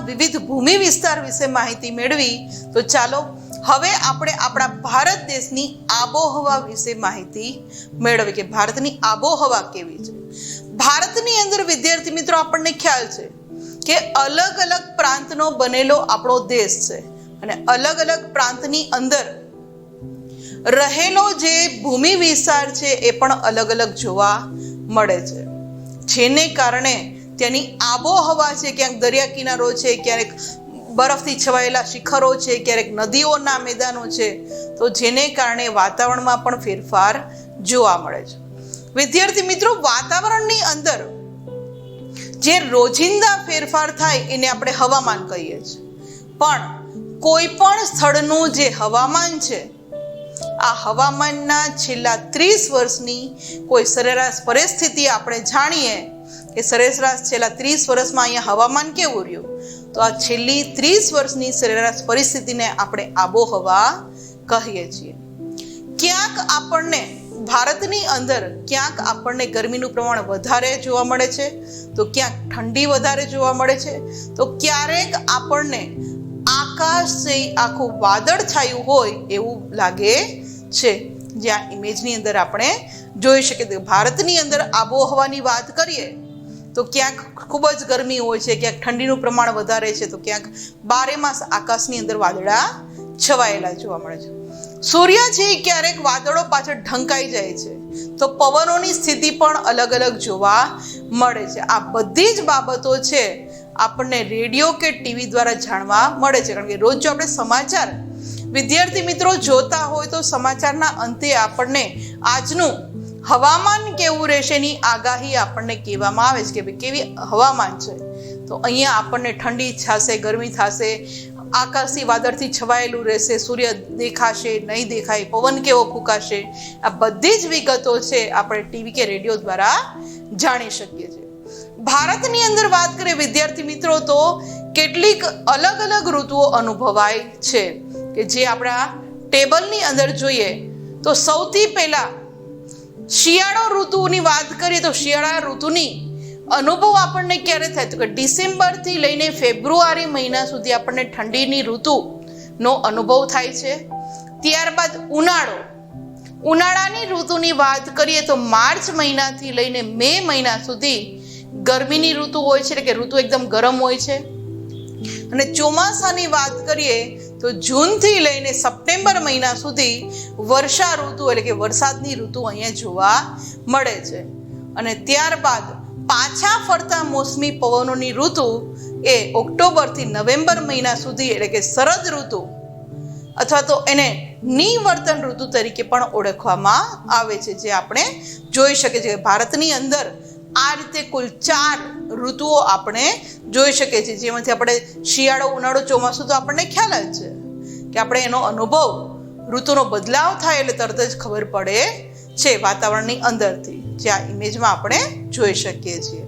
વિવિધ ભૂમિ વિસ્તાર વિશે માહિતી મેળવી, તો ચાલો હવે આપણે આપણા ભારત દેશની આબોહવા વિશે માહિતી મેળવીએ કે ભારતની આબોહવા કેવી છે. ભારતની અંદર વિદ્યાર્થી મિત્રો આપણને ખ્યાલ છે કે અલગ અલગ પ્રાંતનો બનેલો આપણો દેશ છે અને અલગ અલગ પ્રાંતની અંદર રહેલો જે ભૂમિ વિસ્તાર છે એ પણ અલગ અલગ જોવા મળે છે, જેને કારણે ત્યાંની આબોહવા છે, ક્યાંક દરિયા કિનારો છે, ક્યારેક બરફથી છવાયેલા શિખરો છે, ક્યારેક નદીઓના મેદાનો છે, તો જેને કારણે વાતાવરણમાં પણ ફેરફાર જોવા મળે છે. વિદ્યાર્થી મિત્રો, વાતાવરણની અંદર જે રોજિંદા ફેરફાર થાય એને આપણે હવામાન કહીએ છીએ, પણ કોઈ પણ સ્થળનું જે હવામાન છે, આ હવામાનના છેલ્લા 30 વર્ષની કોઈ સરેરાશ પરિસ્થિતિ આપણે જાણીએ કે સરેરાશ છેલ્લા 30 વર્ષમાં અહીંયા હવામાન કેવું રહ્યું, તો આ છેલ્લી 30 વર્ષની સરેરાશ પરિસ્થિતિને આપણે આબોહવા કહીએ છીએ. ક્યાંક આપણને ભારતની અંદર ક્યાંક આપણને ગરમીનું પ્રમાણ વધારે જોવા મળે છે, તો ક્યાંક ઠંડી વધારે જોવા મળે છે, તો ક્યારેક આપણને આકાશ છે આખું વાદળ છાયું હોય એવું લાગે છે, જ્યાં ઇમેજની અંદર આપણે જોઈ શકીએ. ભારતની અંદર આબોહવાની વાત કરીએ તો ક્યાંક ખૂબ જ ગરમી હોય છે, ક્યાંક ઠંડીનું પ્રમાણ વધારે છે, તો ક્યાંક 12 માસ આકાશની અંદર વાદળા છવાયેલા જોવા મળે છે. સૂર્ય છે ક્યારેક વાદળો પાછળ ઢંકાઈ જાય છે, તો પવનોની સ્થિતિ પણ અલગ અલગ જોવા મળે છે. આ બધી જ બાબતો છે આપણને રેડિયો કે ટીવી દ્વારા જાણવા મળે છે, કારણ કે રોજ જો આપણે સમાચાર વિદ્યાર્થી મિત્રો જોતા હોય તો સમાચારના અંતે આપણને આજનું હવામાન કેવું રહેશે એની આગાહી આપણને કહેવામાં આવે છે કે ભાઈ કેવી હવામાન છે, તો અહીંયા આપણને ઠંડી થશે, ગરમી થશે, આકાશી વાદળથી છવાયેલું રહેશે, સૂર્ય દેખાશે નહીં દેખાય, પવન કેવો ફૂંકાશે, આ બધી જ વિગતો છે આપણે ટીવી કે રેડિયો દ્વારા જાણી શકીએ છીએ. ભારતની અંદર વાત કરીએ વિદ્યાર્થી મિત્રો તો કેટલીક અલગ અલગ ઋતુઓ અનુભવાય છે કે જે આપણા ટેબલની અંદર જોઈએ તો સૌથી પહેલા શિયાળો ઋતુની વાત કરીએ તો શિયાળા ઋતુની અનુભવ આપણને ક્યારે થાય તો કે ડિસેમ્બરથી લઈને ફેબ્રુઆરી મહિના સુધી આપણને ઠંડીની ઋતુનો અનુભવ થાય છે. ત્યારબાદ ઉનાળાની ઋતુની વાત કરીએ તો માર્ચ મહિનાથી લઈને મે મહિના સુધી ગરમીની ઋતુ હોય છે, એટલે કે ઋતુ એકદમ ગરમ હોય છે. અને ચોમાસાની વાત કરીએ તો જૂનથી લઈને સપ્ટેમ્બર મહિના સુધી વર્ષા ઋતુ એટલે કે વરસાદની ઋતુ અહીંયા જોવા મળે છે. અને ત્યારબાદ પાછા ફરતા મોસમી પવનોની ઋતુ એ ઓક્ટોબરથી નવેમ્બર મહિના સુધી એટલે કે શરદ ઋતુ અથવા તો એને નિવર્તન ઋતુ તરીકે પણ ઓળખવામાં આવે છે, જે આપણે જોઈ શકીએ છીએ. ભારતની અંદર આ રીતે કુલ 4 ઋતુઓ આપણે જોઈ શકીએ છીએ, જેમાંથી આપણે શિયાળો, ઉનાળો, ચોમાસું તો આપણને ખ્યાલ જ છે કે આપણે એનો અનુભવ ઋતુનો બદલાવ થાય એટલે તરત જ ખબર પડે છે વાતાવરણની અંદરથી, જે આ ઇમેજમાં આપણે જોઈ શકીએ છીએ.